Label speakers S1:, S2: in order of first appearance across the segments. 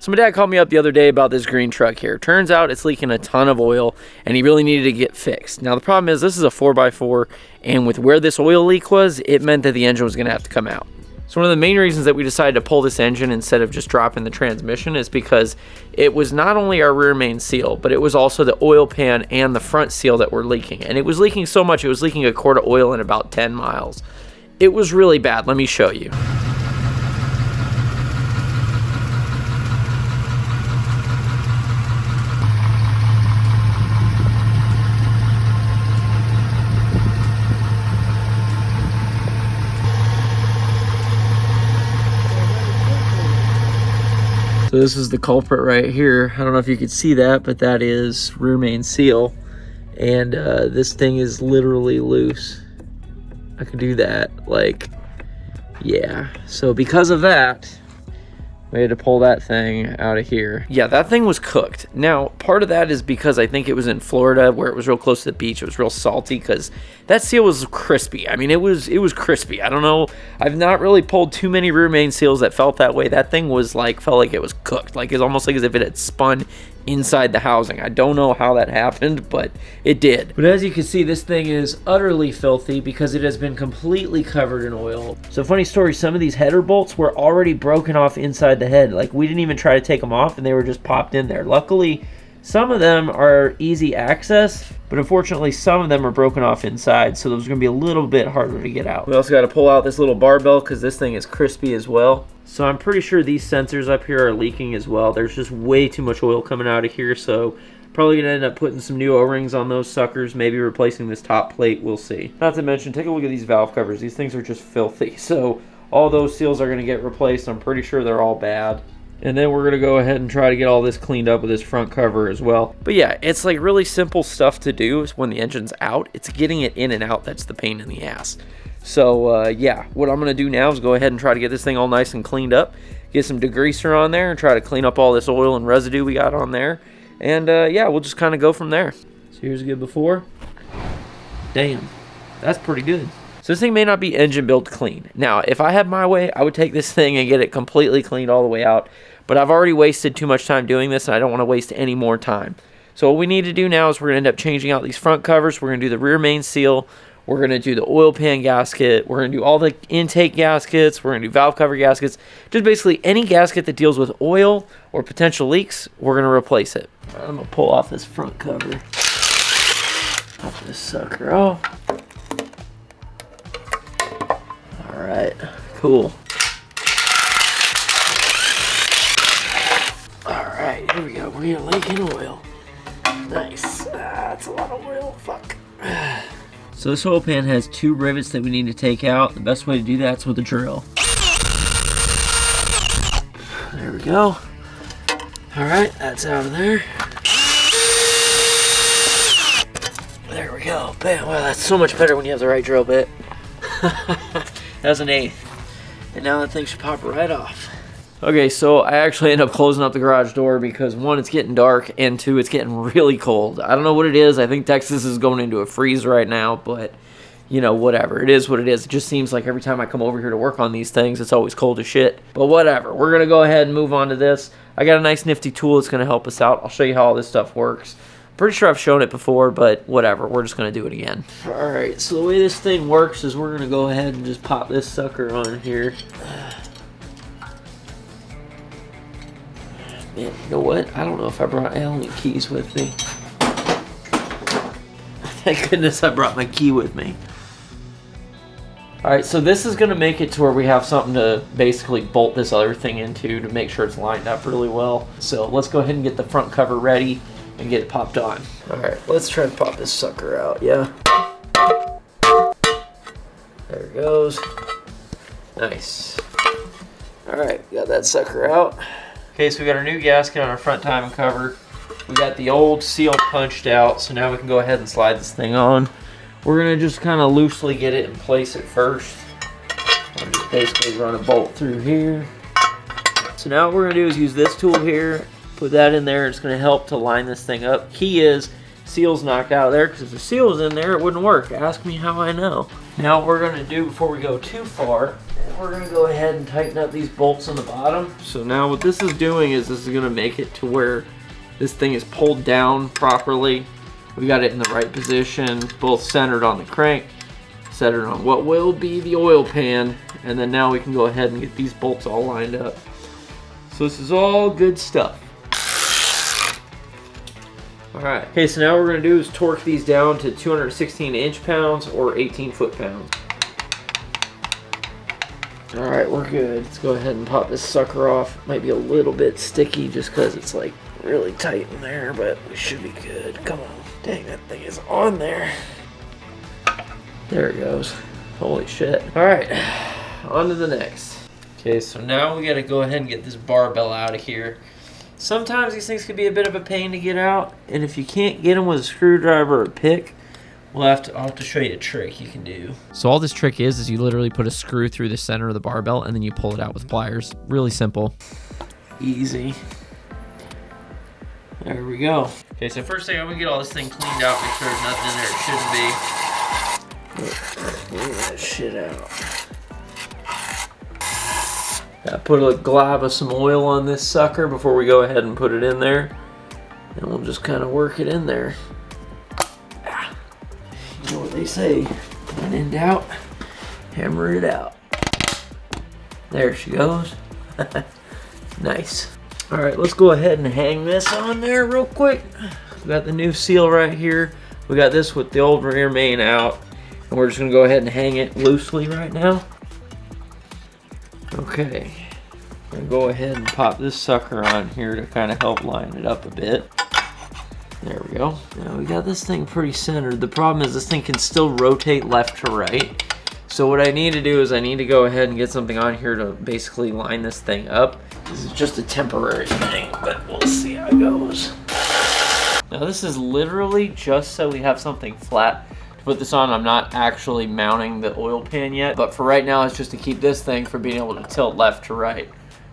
S1: So my dad called me up the other day about this green truck here. Turns out it's leaking a ton of oil and he really needed to get fixed. Now the problem is this is a 4x4, and with where this oil leak was, it meant that the engine was gonna have to come out. So one of the main reasons that we decided to pull this engine instead of just dropping the transmission is because it was not only our rear main seal, but it was also the oil pan and the front seal that were leaking. And it was leaking so much, it was leaking a quart of oil in about 10 miles. It was really bad. Let me show you. So this is the culprit right here. I don't know if you could see that, but that is rear main seal. And this thing is literally loose. I could do that, like, yeah. So because of that, we had to pull that thing out of here. Yeah, that thing was cooked. Now, part of that is because I think it was in Florida where it was real close to the beach. It was real salty because that seal was crispy. I mean, it was crispy. I don't know. I've not really pulled too many rear main seals that felt that way. That thing was like, felt like it was cooked. Like, it's almost like as if it had spun inside the housing. I don't know how that happened, but it did. But as you can see, this thing is utterly filthy because it has been completely covered in oil. So funny story, some of these header bolts were already broken off inside the head. Like, we didn't even try to take them off and they were just popped in there. Luckily, some of them are easy access, but unfortunately some of them are broken off inside, so those are going to be a little bit harder to get out. We also got to pull out this little barbell because this thing is crispy as well. So I'm pretty sure these sensors up here are leaking as well. There's just way too much oil coming out of here, so probably going to end up putting some new O-rings on those suckers, maybe replacing this top plate, we'll see. Not to mention, take a look at these valve covers. These things are just filthy, so all those seals are going to get replaced. I'm pretty sure they're all bad. And then we're going to go ahead and try to get all this cleaned up with this front cover as well. But yeah, it's like really simple stuff to do when the engine's out. It's getting it in and out that's the pain in the ass. So yeah, what I'm going to do now is go ahead and try to get this thing all nice and cleaned up. Get some degreaser on there and try to clean up all this oil and residue we got on there. And yeah, we'll just kind of go from there. So here's a good before. Damn, that's pretty good. So this thing may not be engine built clean. Now, if I had my way, I would take this thing and get it completely cleaned all the way out. But I've already wasted too much time doing this, and I don't want to waste any more time. So what we need to do now is we're going to end up changing out these front covers. We're going to do the rear main seal. We're going to do the oil pan gasket. We're going to do all the intake gaskets. We're going to do valve cover gaskets. Just basically any gasket that deals with oil or potential leaks, we're going to replace it. I'm going to pull off this front cover. Pop this sucker off. Alright, cool. Alright, here we go. We're gonna leak in oil. Nice. That's a lot of oil. Fuck. So this oil pan has two rivets that we need to take out. The best way to do that is with a drill. There we go. Alright, that's out of there. There we go. Bam. Wow, that's so much better when you have the right drill bit. That was an 1/8. And now that thing should pop right off. Okay, so I actually ended up closing up the garage door because 1, it's getting dark, and 2, it's getting really cold. I don't know what it is. I think Texas is going into a freeze right now, but you know, whatever. It is what it is. It just seems like every time I come over here to work on these things, it's always cold as shit. But whatever. We're going to go ahead and move on to this. I got a nice nifty tool that's going to help us out. I'll show you how all this stuff works. Pretty sure I've shown it before, but whatever. We're just going to do it again. Alright, so the way this thing works is we're going to go ahead and just pop this sucker on here. Man, you know what? I don't know if I brought Allen keys with me. Thank goodness I brought my key with me. Alright, so this is going to make it to where we have something to basically bolt this other thing into to make sure it's lined up really well. So let's go ahead and get the front cover ready and get it popped on. Alright, let's try to pop this sucker out, yeah? There it goes. Nice. Alright, got that sucker out. Okay, so we got our new gasket on our front timing cover. We got the old seal punched out, so now we can go ahead and slide this thing on. We're gonna just kind of loosely get it in place at first. I'll just basically run a bolt through here. So now what we're gonna do is use this tool here, put that in there. It's gonna help to line this thing up. Key is seal's knocked out of there, because if the seal was in there, it wouldn't work. Ask me how I know. Now what we're gonna do before we go too far, we're gonna go ahead and tighten up these bolts on the bottom. So now what this is doing is this is gonna make it to where this thing is pulled down properly. We got it in the right position, both centered on the crank, centered on what will be the oil pan, and then now we can go ahead and get these bolts all lined up. So this is all good stuff. Alright, okay, so now what we're going to do is torque these down to 216 inch-pounds or 18 foot-pounds. Alright, we're good. Let's go ahead and pop this sucker off. It might be a little bit sticky just because it's like really tight in there, but we should be good. Come on. Dang, that thing is on there. There it goes. Holy shit. Alright, on to the next. Okay, so now we got to go ahead and get this barbell out of here. Sometimes these things can be a bit of a pain to get out, and if you can't get them with a screwdriver or a pick, I'll have to show you a trick you can do. So all this trick is you literally put a screw through the center of the barbell and then you pull it out with pliers. Really simple. Easy. There we go. Okay, so first thing I'm gonna get all this thing cleaned out, make sure there's nothing in there it shouldn't be. Clean that shit out. Gotta put a glob of some oil on this sucker before we go ahead and put it in there. And we'll just kind of work it in there. You know what they say, when in doubt, hammer it out. There she goes. Nice. All right, let's go ahead and hang this on there real quick. We got the new seal right here. We got this with the old rear main out. And we're just gonna go ahead and hang it loosely right now. Okay, I'm gonna go ahead and pop this sucker on here to kind of help line it up a bit. There we go. Now we got this thing pretty centered. The problem is this thing can still rotate left to right. So what I need to do is I need to go ahead and get something on here to basically line this thing up. This is just a temporary thing, but we'll see how it goes. Now this is literally just so we have something flat to put this on. I'm not actually mounting the oil pan yet, but for right now it's just to keep this thing from being able to tilt left to right,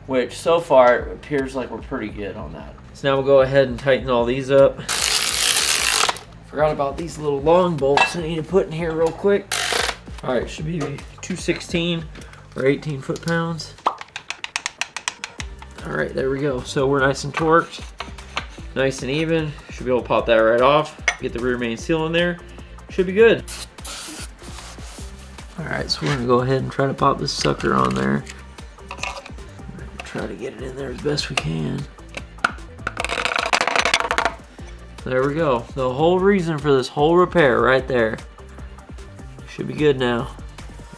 S1: which so far it appears like we're pretty good on that. So now we'll go ahead and tighten all these up. Forgot about these little long bolts I need to put in here real quick. All right, should be 216 or 18 foot-pounds. All right, there we go. So we're nice and torqued, nice and even. Should be able to pop that right off. Get the rear main seal in there. Should be good. All right, so we're gonna go ahead and try to pop this sucker on there. Try to get it in there as best we can. There we go. The whole reason for this whole repair right there. Should be good now.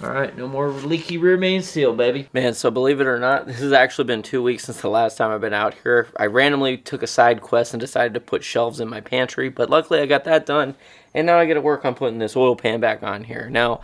S1: All right, no more leaky rear main seal, baby. Man, so believe it or not, this has actually been 2 weeks since the last time I've been out here. I randomly took a side quest and decided to put shelves in my pantry, but luckily I got that done, and now I get to work on putting this oil pan back on here. Now,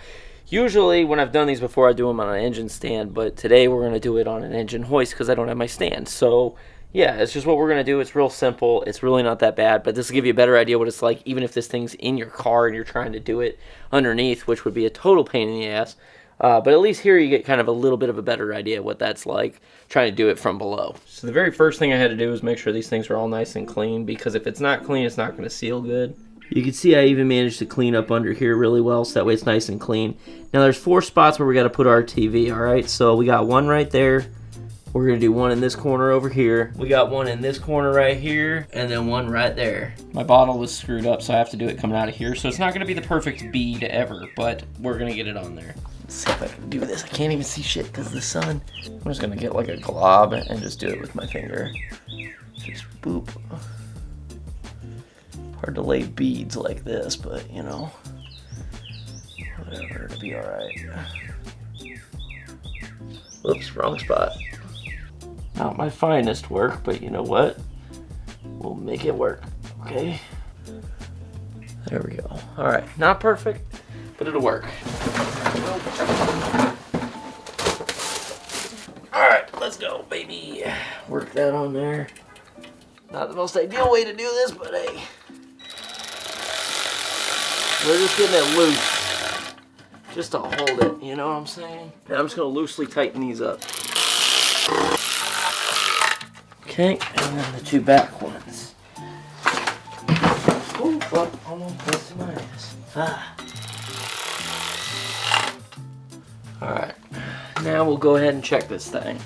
S1: usually when I've done these before, I do them on an engine stand, but today we're gonna do it on an engine hoist because I don't have my stand. So yeah, it's just what we're gonna do. It's real simple. It's really not that bad, but this will give you a better idea what it's like even if this thing's in your car and you're trying to do it underneath, which would be a total pain in the ass. But at least here you get kind of a little bit of a better idea what that's like trying to do it from below. So the very first thing I had to do was make sure these things are all nice and clean, because if it's not clean, it's not gonna seal good. You can see I even managed to clean up under here really well, so that way it's nice and clean. Now there's 4 spots where we gotta put our TV, all right? So we got one right there. We're gonna do one in this corner over here. We got one in this corner right here, and then one right there. My bottle was screwed up, so I have to do it coming out of here. So it's not gonna be the perfect bead ever, but we're gonna get it on there. Let's see if I can do this. I can't even see shit because of the sun. I'm just gonna get like a glob and just do it with my finger. Just boop. Hard to lay beads like this, but you know, whatever, it'll be all right. Whoops, wrong spot. Not my finest work, but you know what? We'll make it work, okay? There we go. All right, not perfect, but it'll work. All right, let's go, baby. Work that on there. Not the most ideal way to do this, but hey. We're just getting it loose, just to hold it, you know what I'm saying? And I'm just gonna loosely tighten these up. Okay, and then the 2 back ones. Oh, fuck, almost busted my ass. Ah. All right, now we'll go ahead and check this thing.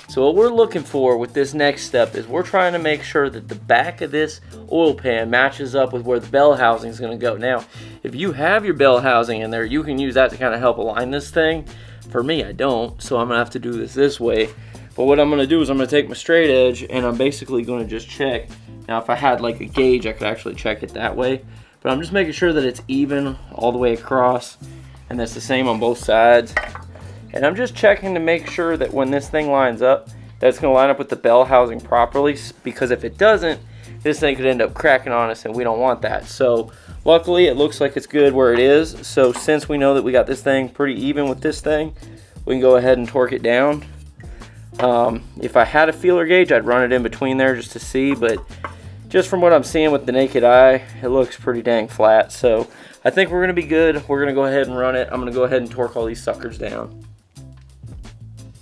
S1: So what we're looking for with this next step is we're trying to make sure that the back of this oil pan matches up with where the bell housing is going to go. Now, if you have your bell housing in there, you can use that to kind of help align this thing. For me, I don't, so I'm going to have to do this way. But what I'm going to do is I'm going to take my straight edge and I'm basically going to just check. Now, if I had like a gauge, I could actually check it that way. But I'm just making sure that it's even all the way across, and that's the same on both sides. And I'm just checking to make sure that when this thing lines up, that it's going to line up with the bell housing properly, because if it doesn't, this thing could end up cracking on us, and we don't want that. So luckily it looks like it's good where it is. So since we know that we got this thing pretty even with this thing, we can go ahead and torque it down. If I had a feeler gauge, I'd run it in between there just to see, but just from what I'm seeing with the naked eye, it looks pretty dang flat. So I think we're going to be good. We're going to go ahead and run it. I'm going to go ahead and torque all these suckers down.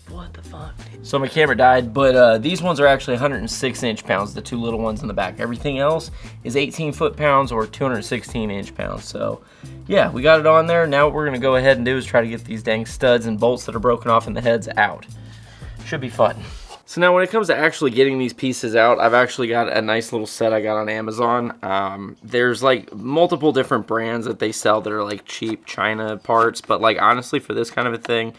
S1: What the fuck? So my camera died, but these ones are actually 106 inch-pounds, the two little ones in the back. Everything else is 18 foot-pounds or 216 inch-pounds. So yeah, we got it on there. Now what we're going to go ahead and do is try to get these dang studs and bolts that are broken off in the heads out. Should be fun. So now when it comes to actually getting these pieces out, I've actually got a nice little set I got on Amazon. There's like multiple different brands that they sell that are like cheap China parts, but like honestly for this kind of a thing,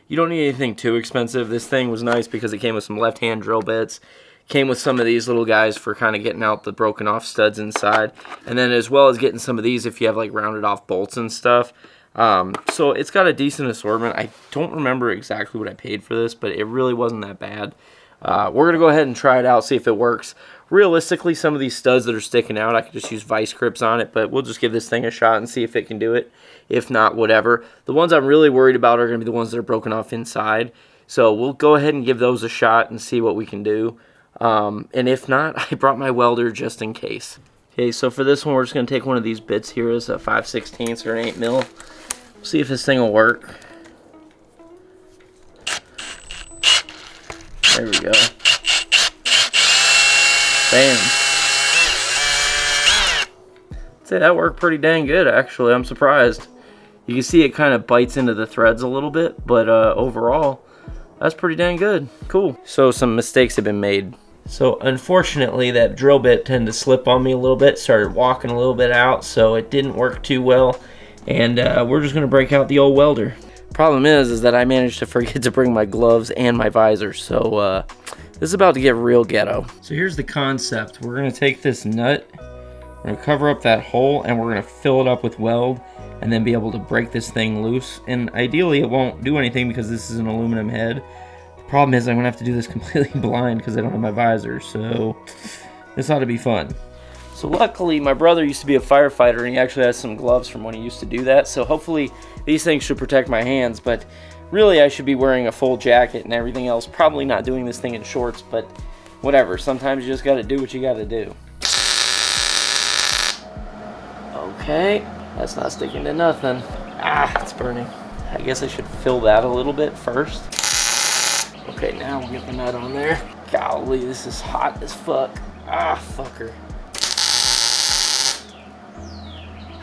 S1: you don't need anything too expensive. This thing was nice because it came with some left-hand drill bits, came with some of these little guys for kind of getting out the broken off studs inside, and then as well as getting some of these if you have like rounded off bolts and stuff. So it's got a decent assortment. I don't remember exactly what I paid for this, but it really wasn't that bad. We're going to go ahead and try it out, see if it works. Realistically, some of these studs that are sticking out, I could just use vice grips on it, but we'll just give this thing a shot and see if it can do it. If not, whatever. The ones I'm really worried about are going to be the ones that are broken off inside. So we'll go ahead and give those a shot and see what we can do. And if not, I brought my welder just in case. Okay, so for this one, we're just going to take one of these bits here as a 5/16 or an 8 mil. See if this thing will work. There we go. Bam. I'd say that worked pretty dang good, actually. I'm surprised. You can see it kind of bites into the threads a little bit, but overall, that's pretty dang good. Cool. So some mistakes have been made. So unfortunately, that drill bit tended to slip on me a little bit, started walking a little bit out, so it didn't work too well. And we're just going to break out the old welder. Problem is that I managed to forget to bring my gloves and my visor, so this is about to get real ghetto. So here's the concept. We're going to take this nut, we're going to cover up that hole, and we're going to fill it up with weld, and then be able to break this thing loose. And ideally it won't do anything because this is an aluminum head. The problem is I'm going to have to do this completely blind because I don't have my visor, so this ought to be fun. So luckily, my brother used to be a firefighter, and he actually has some gloves from when he used to do that. So hopefully these things should protect my hands, but really I should be wearing a full jacket and everything else. Probably not doing this thing in shorts, but whatever. Sometimes you just got to do what you got to do. Okay, that's not sticking to nothing. Ah, it's burning. I guess I should fill that a little bit first. Okay, now we'll get the nut on there. Golly, this is hot as fuck. Ah, fucker.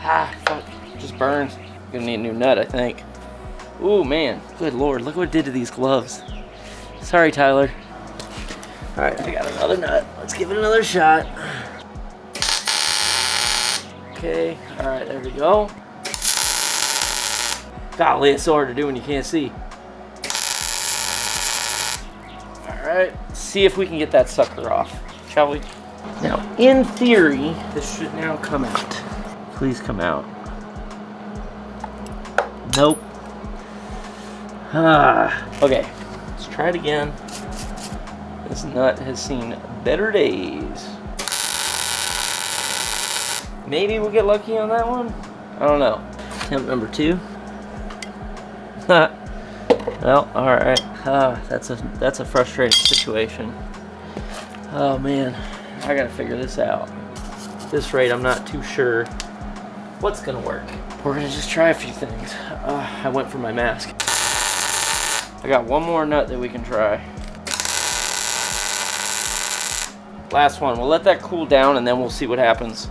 S1: Ah, fuck, just burns. Gonna need a new nut, I think. Ooh, man, good lord, look what it did to these gloves. Sorry, Tyler. All right, I got another nut. Let's give it another shot. Okay, all right, there we go. Golly, it's so hard to do when you can't see. All right, see if we can get that sucker off, shall we? Now, in theory, this should now come out. Please come out. Nope. Okay, let's try it again. This nut has seen better days. Maybe we'll get lucky on that one. I don't know. Attempt number 2. Well, all right. That's a frustrating situation. Oh man, I gotta figure this out. At this rate, I'm not too sure what's gonna work. We're gonna just try a few things. I went for my mask. I got one more nut that we can try. Last one. We'll let that cool down and then we'll see what happens.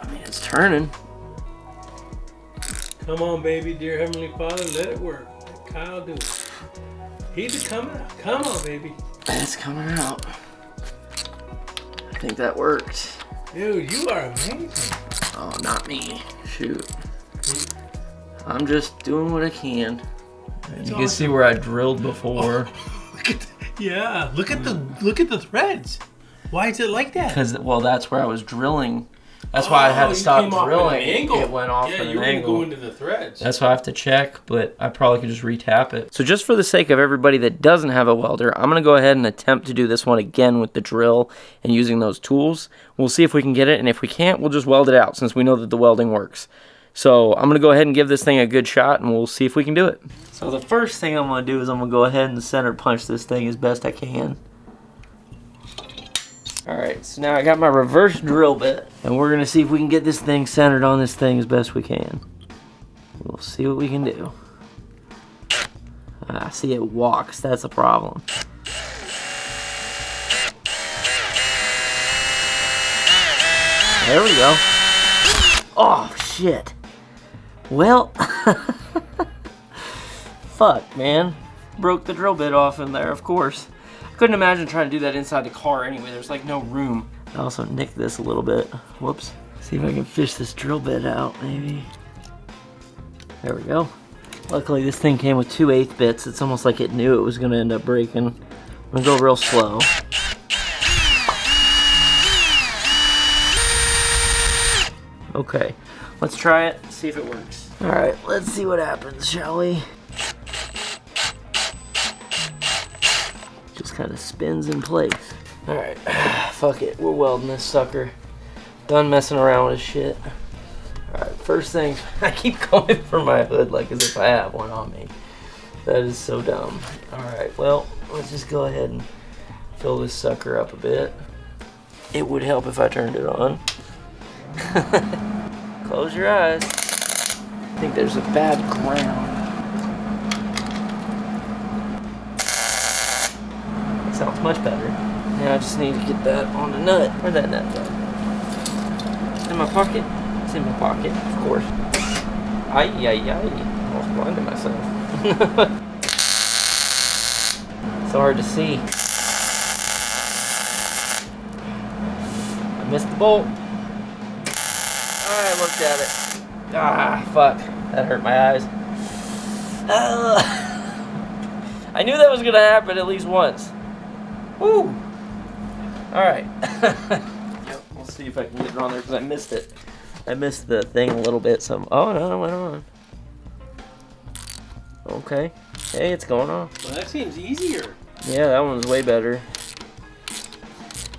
S1: I mean, it's turning.
S2: Come on, baby, dear Heavenly Father, let it work. Let Kyle do it. He's coming out. Come on, baby.
S1: It's coming out. I think that worked.
S2: Dude, you are amazing.
S1: Oh, not me. Shoot. I'm just doing what I can. You can see where I drilled before.
S2: Oh, look at the threads. Why is it like that?
S1: Because, well, that's where I was drilling. That's why I had to stop drilling.
S2: It
S1: went off at an angle.
S2: Yeah, you go into the threads.
S1: That's why I have to check, but I probably could just retap it. So just for the sake of everybody that doesn't have a welder, I'm going to go ahead and attempt to do this one again with the drill and using those tools. We'll see if we can get it, and if we can't, we'll just weld it out since we know that the welding works. So I'm going to go ahead and give this thing a good shot, and we'll see if we can do it. So the first thing I'm going to do is I'm going to go ahead and center punch this thing as best I can. Alright, so now I got my reverse drill bit, and we're going to see if we can get this thing centered on this thing as best we can. We'll see what we can do. I see it walks, that's a problem. There we go. Oh, shit. Well, fuck, man. Broke the drill bit off in there, of course. Couldn't imagine trying to do that inside the car anyway. There's like no room. I also nicked this a little bit. Whoops. See if I can fish this drill bit out, maybe. There we go. Luckily, this thing came with 2 1/8 bits. It's almost like it knew it was going to end up breaking. I'm going to go real slow. Okay, let's try it, see if it works. All right, let's see what happens, shall we? Just kind of spins in place. All right, fuck it, we're welding this sucker. Done messing around with shit. All right, first thing, I keep going for my hood like as if I have one on me. That is so dumb. All right, well, let's just go ahead and fill this sucker up a bit. It would help if I turned it on. Close your eyes. I think there's a bad ground. That sounds much better. Now I just need to get that on the nut. Where'd that nut go? It's in my pocket. It's in my pocket, of course. Ay, ay, ay. Almost blinded myself. So hard to see. I missed the bolt. I looked at it. Ah, fuck. That hurt my eyes. I knew that was going to happen at least once. Woo! Alright. Yep, we'll see if I can get it on there because I missed it. I missed the thing a little bit. So, oh, no, it went on. Okay. Hey, it's going on.
S2: Well, that seems easier.
S1: Yeah, that one's way better.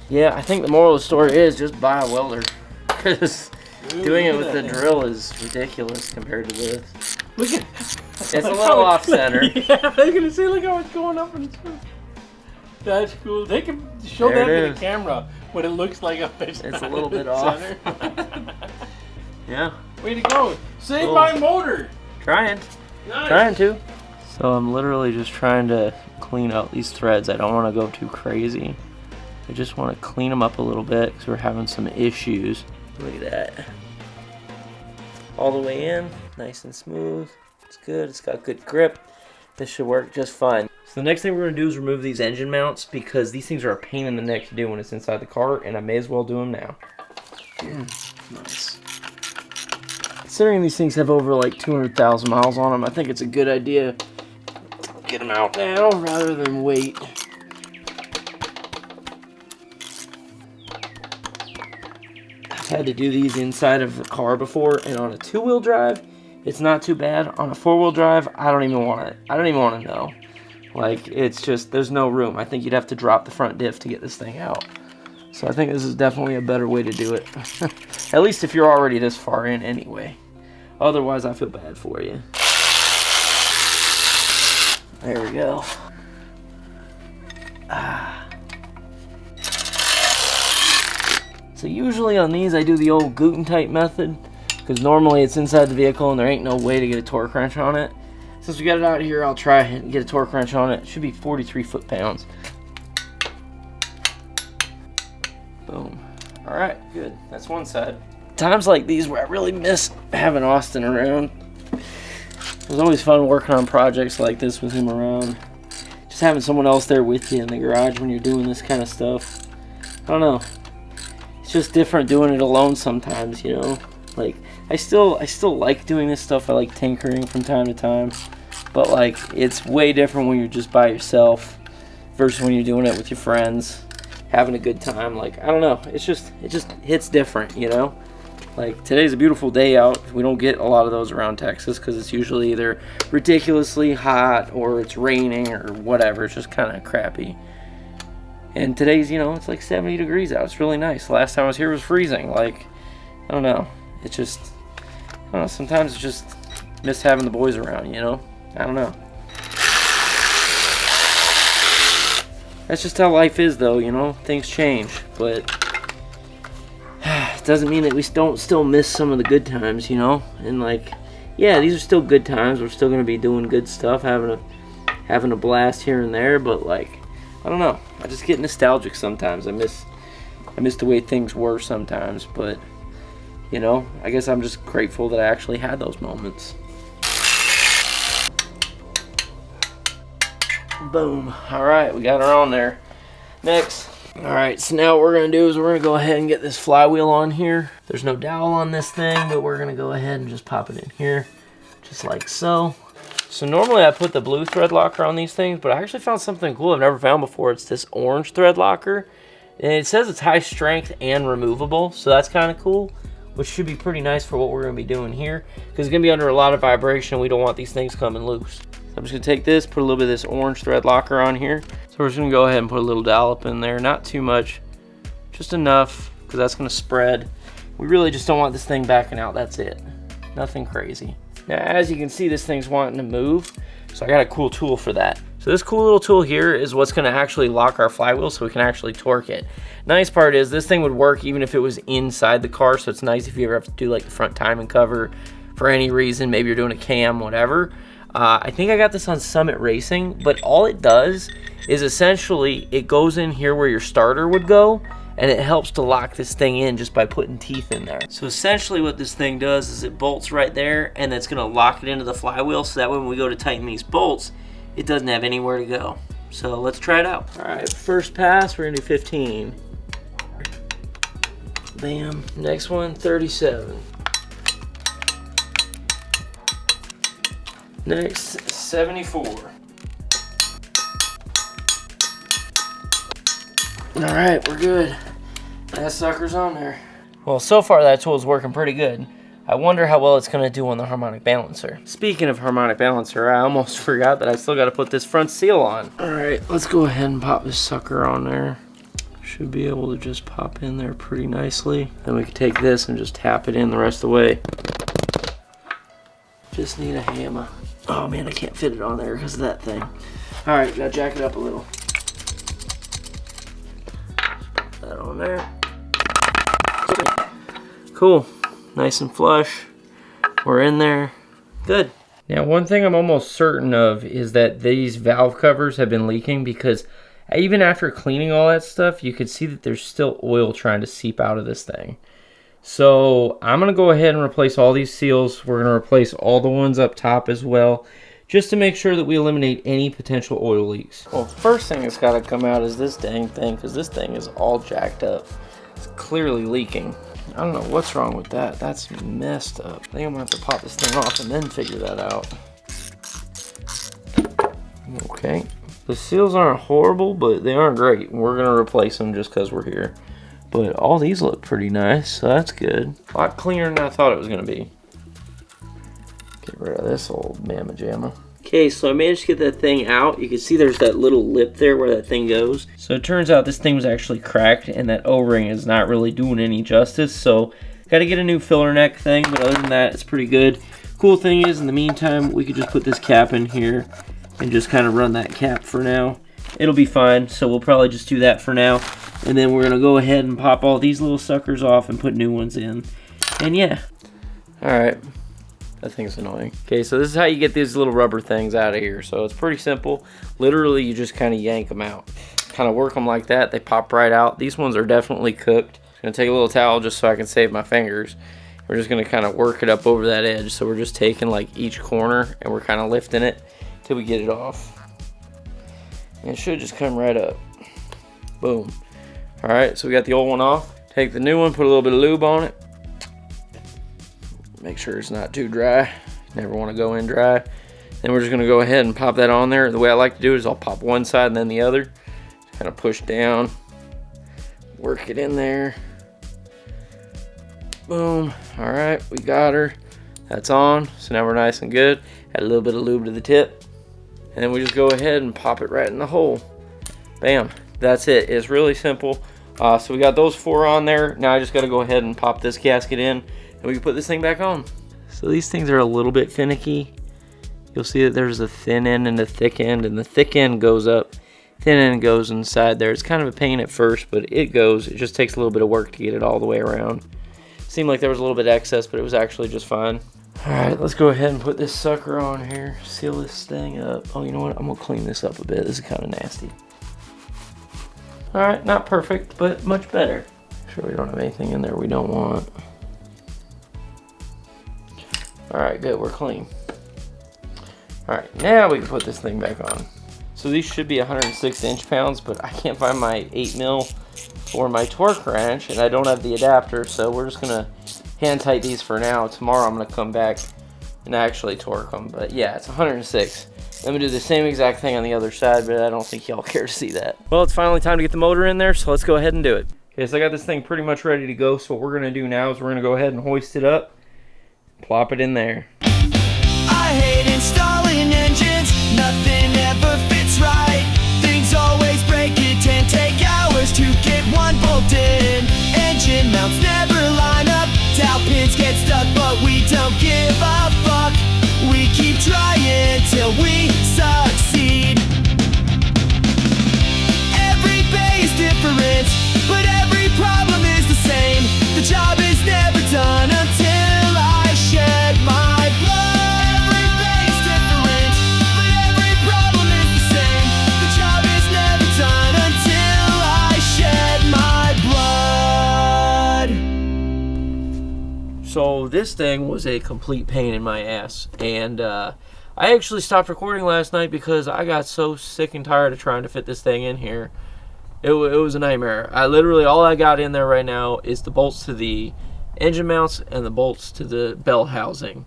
S1: Yeah, I think the moral of the story is just buy a welder. Because doing it with the drill is ridiculous compared to this.
S2: Look at
S1: it's a little off center.
S2: Yeah, I was gonna say, look how it's going up and stuff. That's cool. They can show that to the camera what it looks like up there.
S1: It's a little bit off. Yeah.
S2: Way to go. Save my motor.
S1: Trying.
S2: Nice.
S1: Trying to. So I'm literally just trying to clean out these threads. I don't want to go too crazy. I just want to clean them up a little bit because we're having some issues. Look at that. All the way in, nice and smooth. It's good, it's got good grip. This should work just fine. So the next thing we're gonna do is remove these engine mounts because these things are a pain in the neck to do when it's inside the car, and I may as well do them now. Nice. Considering these things have over like 200,000 miles on them, I think it's a good idea to get them out now rather than wait. Had to do these inside of the car before, and on a 2-wheel drive it's not too bad. On a 4-wheel drive I don't even want it. I don't even want to know. Like, it's just, there's no room. I think you'd have to drop the front diff to get this thing out. So I think this is definitely a better way to do it. At least if you're already this far in anyway. Otherwise I feel bad for you. There we go. So usually on these I do the old Guten type method, because normally it's inside the vehicle and there ain't no way to get a torque wrench on it. Since we got it out here, I'll try and get a torque wrench on it. It should be 43 foot-pounds. Boom. Alright, good. That's one side. Times like these where I really miss having Austin around, was always fun working on projects like this with him around. Just having someone else there with you in the garage when you're doing this kind of stuff. I don't know. It's just different doing it alone sometimes, you know? Like, I still like doing this stuff. I like tinkering from time to time. But, like, it's way different when you're just by yourself versus when you're doing it with your friends, having a good time. Like, I don't know. It just hits different, you know? Like, today's a beautiful day out. We don't get a lot of those around Texas because it's usually either ridiculously hot or it's raining or whatever. It's just kind of crappy. And today's, you know, it's like 70 degrees out. It's really nice. The last time I was here was freezing. Like, I don't know. It's just, I don't know. Sometimes it's just miss having the boys around, you know? I don't know. That's just how life is, though, you know? Things change. But it doesn't mean that we don't still miss some of the good times, you know? And, like, yeah, these are still good times. We're still going to be doing good stuff, having a blast here and there. But, like, I don't know. I just get nostalgic sometimes. I miss the way things were sometimes. But, you know, I guess I'm just grateful that I actually had those moments. Boom. All right, we got her on there. Next. All right, so now what we're going to do is we're going to go ahead and get this flywheel on here. There's no dowel on this thing, but we're going to go ahead and just pop it in here, just like so. So normally I put the blue thread locker on these things, but I actually found something cool I've never found before. It's this orange thread locker, and it says it's high strength and removable, so that's kind of cool, which should be pretty nice for what we're going to be doing here, because it's going to be under a lot of vibration. We don't want these things coming loose. So I'm just going to take this, put a little bit of this orange thread locker on here. So we're just going to go ahead and put a little dollop in there. Not too much, just enough, because that's going to spread. We really just don't want this thing backing out. That's it. Nothing crazy. Now, as you can see, this thing's wanting to move, so I got a cool tool for that. So this cool little tool here is what's going to actually lock our flywheel so we can actually torque it. Nice part is this thing would work even if it was inside the car, so it's nice if you ever have to do like the front timing cover for any reason. Maybe you're doing a cam, whatever. I think I got this on Summit Racing, but all it does is essentially it goes in here where your starter would go, and it helps to lock this thing in just by putting teeth in there. So essentially what this thing does is it bolts right there, and it's going to lock it into the flywheel, so that when we go to tighten these bolts, it doesn't have anywhere to go. So let's try it out. All right, first pass, we're going to do 15. Bam. Next one, 37. Next, 74. All right, we're good. That sucker's on there. Well, so far that tool's working pretty good. I wonder how well it's gonna do on the harmonic balancer. Speaking of harmonic balancer, I almost forgot that I still gotta put this front seal on. All right, let's go ahead and pop this sucker on there. Should be able to just pop in there pretty nicely. Then we can take this and just tap it in the rest of the way. Just need a hammer. Oh man, I can't fit it on there because of that thing. All right, gotta jack it up a little. Put that on there. Cool, nice and flush. We're in there, good. Now one thing I'm almost certain of is that these valve covers have been leaking, because even after cleaning all that stuff, you could see that there's still oil trying to seep out of this thing. So I'm going to go ahead and replace all these seals. We're going to replace all the ones up top as well, just to make sure that we eliminate any potential oil leaks. Well, first thing that's got to come out is this dang thing, because this thing is all jacked up. It's clearly leaking. I don't know what's wrong with that. That's messed up. I think I'm going to have to pop this thing off and then figure that out. Okay. The seals aren't horrible, but they aren't great. We're going to replace them just because we're here. But all these look pretty nice, so that's good. A lot cleaner than I thought it was going to be. Get rid of this old mamma jamma. Okay, so I managed to get that thing out. You can see there's that little lip there where that thing goes. So it turns out this thing was actually cracked, and that O-ring is not really doing any justice. So got to get a new filler neck thing, but other than that, it's pretty good. Cool thing is, in the meantime, we could just put this cap in here and just kind of run that cap for now. It'll be fine, so we'll probably just do that for now. And then we're going to go ahead and pop all these little suckers off and put new ones in. And yeah. Alright. That thing's annoying. Okay, so this is how you get these little rubber things out of here. So it's pretty simple. Literally, you just kind of yank them out. Kind of work them like that. They pop right out. These ones are definitely cooked. I'm going to take a little towel just so I can save my fingers. We're we're just gonna kind of work it up over that edge. So we're just taking like each corner and we're kind of lifting it till we get it off. And it should just come right up. Boom. All right, so we got the old one off. Take the new one, put a little bit of lube on it. Make sure it's not too dry. Never want to go in dry. Then we're just gonna go ahead and pop that on there. The way I like to do it is I'll pop one side and then the other. Kind of push down, work it in there. Boom. All right, we got her. That's on. So now we're nice and good. Add a little bit of lube to the tip. And then we just go ahead and pop it right in the hole. Bam. That's it. It's really simple. So we got those 4 on there. Now I just got to go ahead and pop this gasket in and we can put this thing back on. So these things are a little bit finicky. You'll see that there's a thin end and a thick end, and the thick end goes up, thin end goes inside there. It's kind of a pain at first, but it goes. It just takes a little bit of work to get it all the way around. Seemed like there was a little bit of excess, but it was actually just fine. All right, let's go ahead and put this sucker on here. Seal this thing up. Oh, you know what? I'm gonna clean this up a bit. This is kind of nasty. All right, not perfect, but much better. Sure we don't have anything in there we don't want. All right, good, we're clean. All right, now we can put this thing back on. So these should be 106 inch-pounds, but I can't find my 8 mil for my torque wrench, and I don't have the adapter, so we're just gonna hand tight these for now. Tomorrow I'm gonna come back and actually torque them, but yeah, it's 106. I'm gonna do the same exact thing on the other side, but I don't think y'all care to see that. Well, it's finally time to get the motor in there, so let's go ahead and do it. Okay, so I got this thing pretty much ready to go, so what we're gonna do now is we're gonna go ahead and hoist it up, plop it in there.
S3: I hate installing engines, nothing ever fits right. Things always break, it can take hours to get one bolt in. Engine mounts never line up, dowel pins get stuck, but we don't give a fuck. We keep trying till we succeed. Every bay is different, but every problem is the same. The job is never done until I shed my blood. Every bay is different, but every problem is the same. The job is never done until I shed my blood.
S1: So this thing was a complete pain in my ass, and I actually stopped recording last night because I got so sick and tired of trying to fit this thing in here. It was a nightmare. I literally, all I got in there right now is the bolts to the engine mounts and the bolts to the bell housing,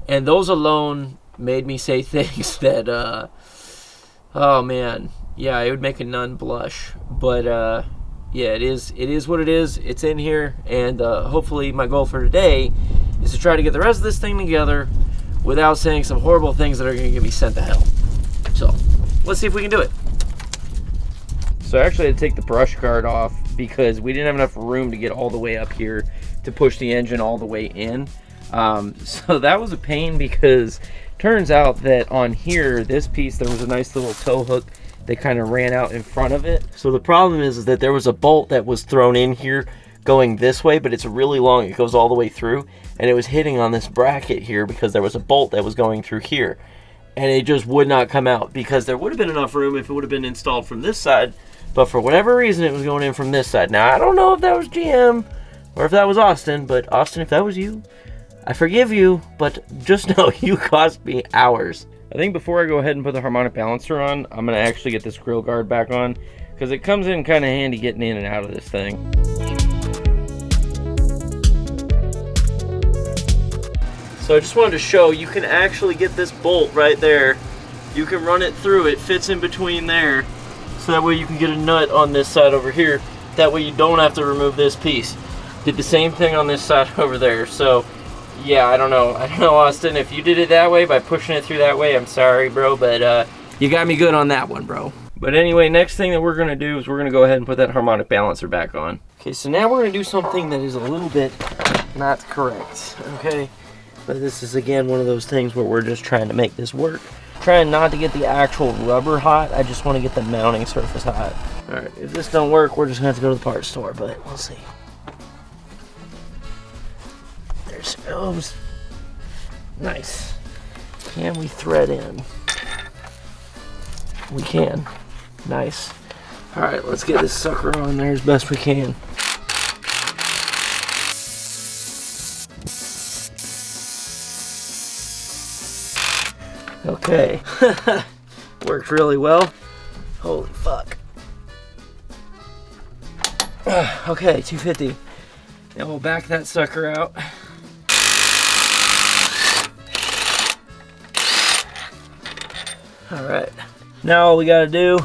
S1: and those alone made me say things that oh man, yeah, it would make a nun blush. But yeah, it is what it is. It's in here, and hopefully my goal for today is to try to get the rest of this thing together without saying some horrible things that are going to get me sent to hell. So let's see if we can do it. So I actually had to take the brush guard off because we didn't have enough room to get all the way up here to push the engine all the way in. So that was a pain, because turns out that on here, this piece, there was a nice little tow hook that kind of ran out in front of it. So the problem is that there was a bolt that was thrown in here going this way, but it's really long. It goes all the way through, and it was hitting on this bracket here because there was a bolt that was going through here, and it just would not come out, because there would have been enough room if it would have been installed from this side, but for whatever reason it was going in from this side. Now I don't know if that was GM or if that was Austin, but Austin, if that was you, I forgive you, but just know you cost me hours. I think before I go ahead and put the harmonic balancer on, I'm going to actually get this grill guard back on, because it comes in kind of handy getting in and out of this thing. So I just wanted to show, you can actually get this bolt right there. You can run it through, it fits in between there. So that way you can get a nut on this side over here. That way you don't have to remove this piece. Did the same thing on this side over there. So yeah, I don't know, Austin, if you did it that way by pushing it through that way, I'm sorry, bro, but you got me good on that one, bro. But anyway, next thing that we're gonna do is we're gonna go ahead and put that harmonic balancer back on. Okay, so now we're gonna do something that is a little bit not correct, okay? But this is, again, one of those things where we're just trying to make this work. Trying not to get the actual rubber hot, I just want to get the mounting surface hot. All right, if this don't work, we're just gonna have to go to the parts store, but we'll see. There she goes. Nice. Can we thread in? We can. Nice. All right, let's get this sucker on there as best we can. Okay. Worked really well. Holy fuck. Okay, 250. Now we'll back that sucker out. All right. Now all we gotta do,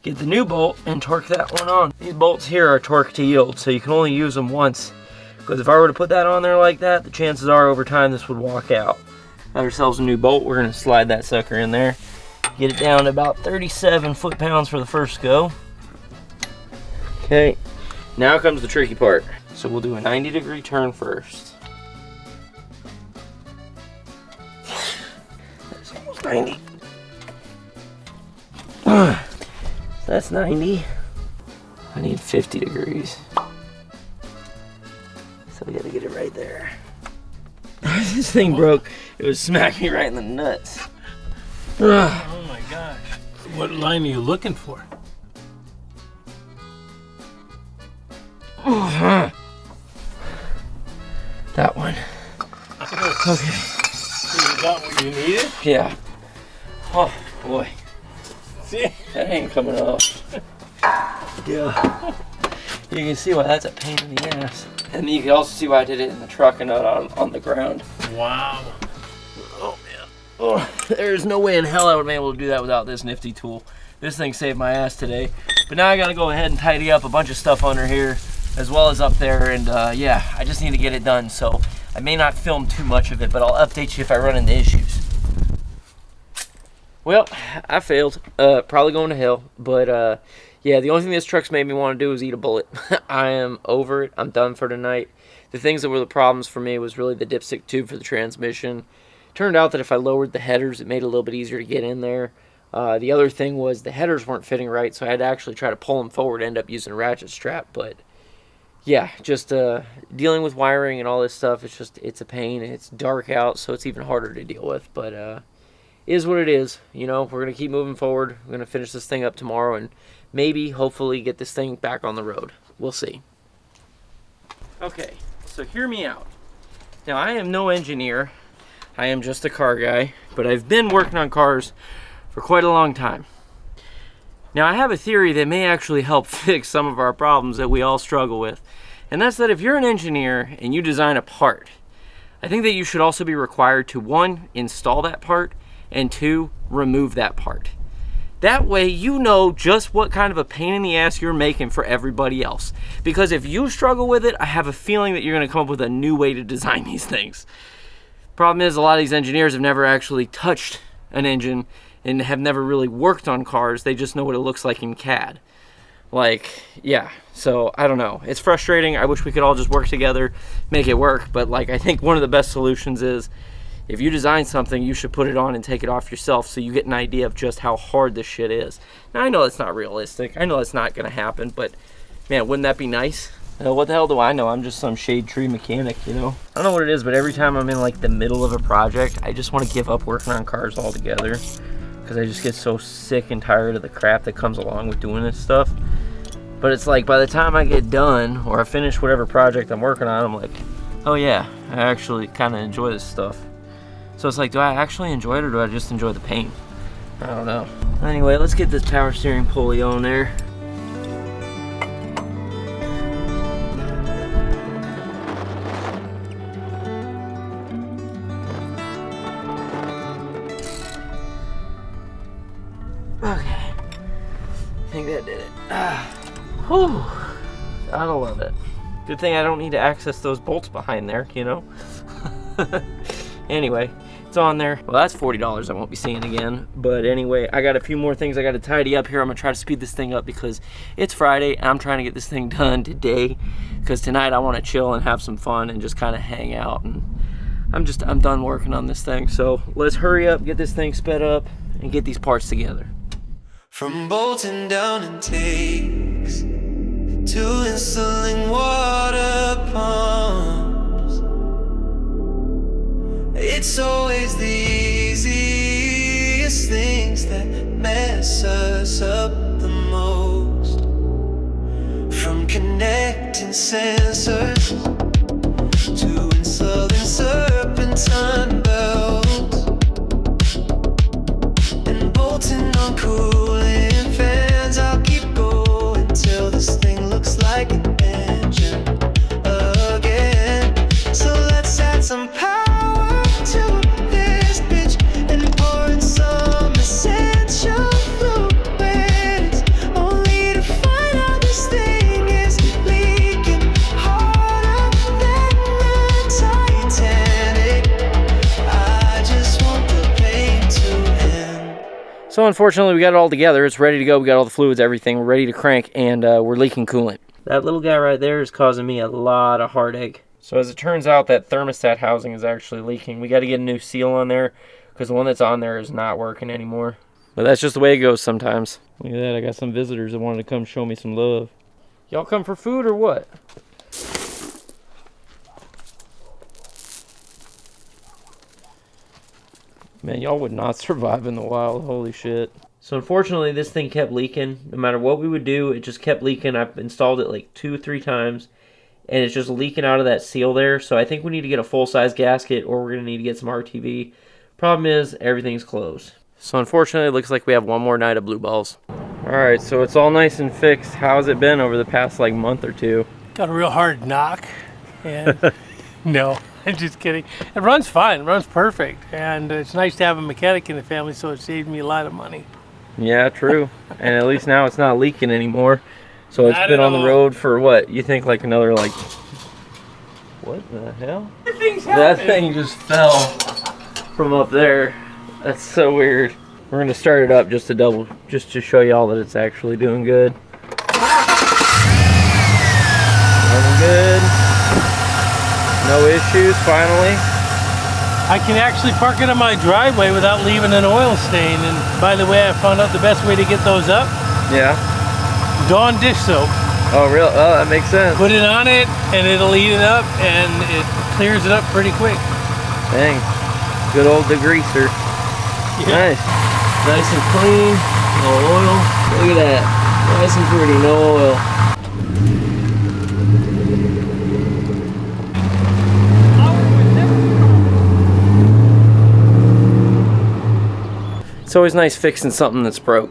S1: get the new bolt and torque that one on. These bolts here are torque to yield, so you can only use them once. Because if I were to put that on there like that, the chances are over time this would walk out. Got ourselves a new bolt. We're gonna slide that sucker in there. Get it down to about 37 foot-pounds for the first go. Okay, now comes the tricky part. So we'll do a 90-degree turn first. That's almost 90. That's 90. I need 50 degrees. So we gotta get it right there. This thing broke. It was smacking me right in the nuts.
S2: Oh my gosh. What line are you looking for?
S1: That one. Okay.
S2: You got what you needed?
S1: Yeah. Oh boy.
S2: See?
S1: That ain't coming off. Yeah. You can see why that's a pain in the ass. And you can also see why I did it in the truck and not on the ground.
S2: Wow.
S1: Oh man. Oh, there's no way in hell I would have been able to do that without this nifty tool. This thing saved my ass today. But now I gotta go ahead and tidy up a bunch of stuff under here as well as up there, and yeah, I just need to get it done. So I may not film too much of it, but I'll update you if I run into issues. Well, I failed. Probably going to hell, but yeah, the only thing this truck's made me want to do is eat a bullet. I am over it. I'm done for tonight. The things that were the problems for me was really the dipstick tube for the transmission. Turned out that if I lowered the headers, it made it a little bit easier to get in there. The other thing was the headers weren't fitting right, so I had to actually try to pull them forward, end up using a ratchet strap. But yeah, just dealing with wiring and all this stuff, it's a pain, and it's dark out, so it's even harder to deal with. But it is what it is. You know, we're going to keep moving forward. We're going to finish this thing up tomorrow and maybe, hopefully, get this thing back on the road. We'll see. Okay, so hear me out. Now, I am no engineer. I am just a car guy, but I've been working on cars for quite a long time. Now, I have a theory that may actually help fix some of our problems that we all struggle with. And that's that if you're an engineer and you design a part, I think that you should also be required to, 1, install that part, and 2, remove that part. That way you know just what kind of a pain in the ass you're making for everybody else. Because if you struggle with it, I have a feeling that you're going to come up with a new way to design these things. Problem is, a lot of these engineers have never actually touched an engine and have never really worked on cars. They just know what it looks like in CAD. Like, yeah, so I don't know. It's frustrating. I wish we could all just work together, make it work. But like, I think one of the best solutions is if you design something, you should put it on and take it off yourself so you get an idea of just how hard this shit is. Now, I know it's not realistic. I know it's not going to happen, but man, wouldn't that be nice? What the hell do I know? I'm just some shade tree mechanic, you know? I don't know what it is, but every time I'm in like the middle of a project, I just want to give up working on cars altogether because I just get so sick and tired of the crap that comes along with doing this stuff. But it's like by the time I get done or I finish whatever project I'm working on, I'm like, oh yeah, I actually kind of enjoy this stuff. So it's like, do I actually enjoy it or do I just enjoy the pain? I don't know. Anyway, let's get this power steering pulley on there. Okay. I think that did it. Whew. I don't love it. Good thing I don't need to access those bolts behind there, you know? Anyway, it's on there. Well, that's $40 I won't be seeing again. But anyway, I got a few more things I got to tidy up here. I'm going to try to speed this thing up because it's Friday. And I'm trying to get this thing done today because tonight I want to chill and have some fun and just kind of hang out. And I'm done working on this thing. So let's hurry up, get this thing sped up, and get these parts together.
S3: From bolting down intakes to installing water pumps, it's always the easiest things that mess us up the most. From connecting sensors to installing serpentine belts,
S1: So unfortunately, we got it all together. It's ready to go. We got all the fluids, everything. We're ready to crank, and we're leaking coolant. That little guy right there is causing me a lot of heartache. So as it turns out, that thermostat housing is actually leaking. We got to get a new seal on there because the one that's on there is not working anymore. But that's just the way it goes sometimes. Look at that. I got some visitors that wanted to come show me some love. Y'all come for food or what? Man, y'all would not survive in the wild. Holy shit. So unfortunately, this thing kept leaking. No matter what we would do, it just kept leaking. I've installed it like 2 or 3 times, and it's just leaking out of that seal there. So I think we need to get a full-size gasket, or we're going to need to get some RTV. Problem is, everything's closed. So unfortunately, it looks like we have one more night of blue balls. Alright, so it's all nice and fixed. How's it been over the past like month or two?
S2: Got a real hard knock, and no, I'm just kidding. It runs fine, it runs perfect, and it's nice to have a mechanic in the family, so it saved me a lot of money.
S1: Yeah, true. And at least now it's not leaking anymore. So it's been on the road for what? You think like another like... What the hell? That thing just fell from up there. That's so weird. We're gonna start it up just to show y'all that it's actually doing good. Running good. No issues, finally.
S2: I can actually park it on my driveway without leaving an oil stain. And by the way, I found out the best way to get those up.
S1: Yeah.
S2: Dawn dish soap.
S1: Oh, real? Oh, that makes sense.
S2: Put it on it, and it'll eat it up, and it clears it up pretty quick.
S1: Dang. Good old degreaser. Yeah. Nice. Nice and clean. No oil. Look at that. Nice and pretty. No oil. It's always nice fixing something that's broke.